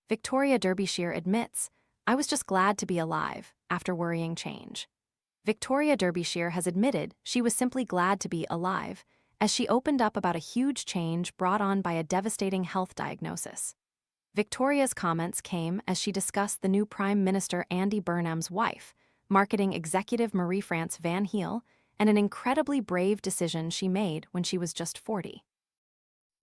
Victoria Derbyshire admits, "I was just glad to be alive," after worrying change. Victoria Derbyshire has admitted she was simply glad to be alive, as she opened up about a huge change brought on by a devastating health diagnosis. Victoria's comments came as she discussed the new Prime Minister Andy Burnham's wife, marketing executive Marie-France Van Heel, and an incredibly brave decision she made when she was just 40.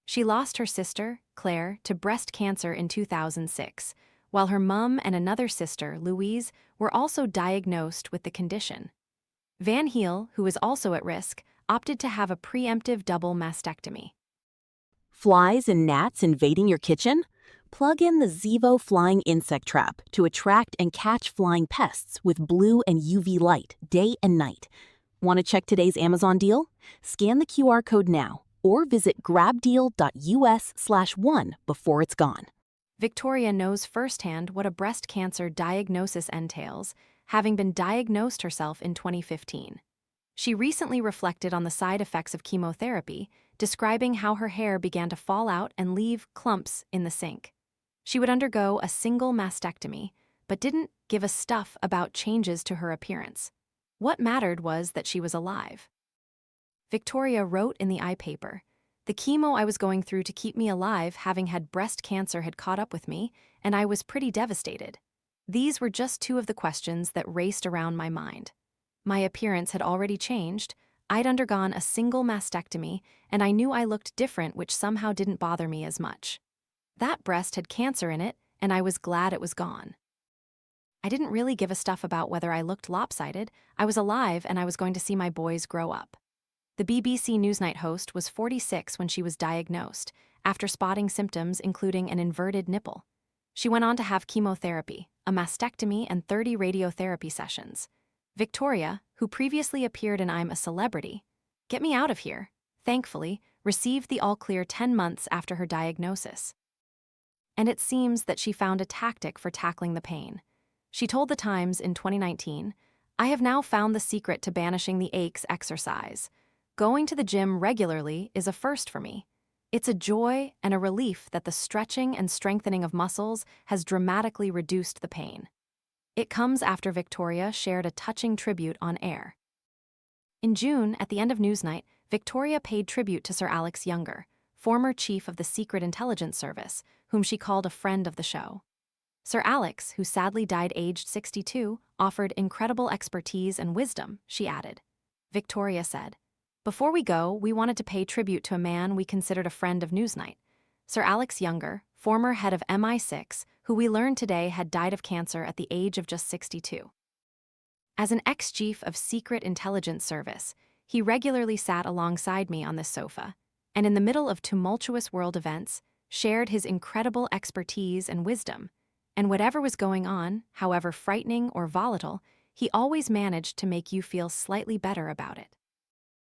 She lost her sister, Claire, to breast cancer in 2006, while her mum and another sister, Louise, were also diagnosed with the condition. Van Heel, who is also at risk, opted to have a preemptive double mastectomy. Flies and gnats invading your kitchen? Plug in the Zevo Flying Insect Trap to attract and catch flying pests with blue and UV light day and night. Want to check today's Amazon deal? Scan the QR code now or visit grabdeal.us/1 before it's gone. Victoria knows firsthand what a breast cancer diagnosis entails, having been diagnosed herself in 2015. She recently reflected on the side effects of chemotherapy, describing how her hair began to fall out and leave clumps in the sink. She would undergo a single mastectomy, but didn't give a stuff about changes to her appearance. What mattered was that she was alive. Victoria wrote in the iPaper, "The chemo I was going through to keep me alive, having had breast cancer, had caught up with me, and I was pretty devastated. These were just two of the questions that raced around my mind. My appearance had already changed, I'd undergone a single mastectomy, and I knew I looked different, which somehow didn't bother me as much. That breast had cancer in it, and I was glad it was gone. I didn't really give a stuff about whether I looked lopsided. I was alive, and I was going to see my boys grow up." The BBC Newsnight host was 46 when she was diagnosed, after spotting symptoms including an inverted nipple. She went on to have chemotherapy, a mastectomy, and 30 radiotherapy sessions. Victoria, who previously appeared in I'm a Celebrity, "Get Me Out of Here," thankfully, received the all-clear 10 months after her diagnosis. And it seems that she found a tactic for tackling the pain. She told The Times in 2019, "I have now found the secret to banishing the aches: exercise. Going to the gym regularly is a first for me. It's a joy and a relief that the stretching and strengthening of muscles has dramatically reduced the pain." It comes after Victoria shared a touching tribute on air. In June, at the end of Newsnight, Victoria paid tribute to Sir Alex Younger, former chief of the Secret Intelligence Service, whom she called a friend of the show. Sir Alex, who sadly died aged 62, offered incredible expertise and wisdom, she added. Victoria said, "Before we go, we wanted to pay tribute to a man we considered a friend of Newsnight, Sir Alex Younger, former head of MI6, who we learned today had died of cancer at the age of just 62. As an ex-chief of Secret Intelligence Service, he regularly sat alongside me on this sofa, and in the middle of tumultuous world events, shared his incredible expertise and wisdom, and whatever was going on, however frightening or volatile, he always managed to make you feel slightly better about it."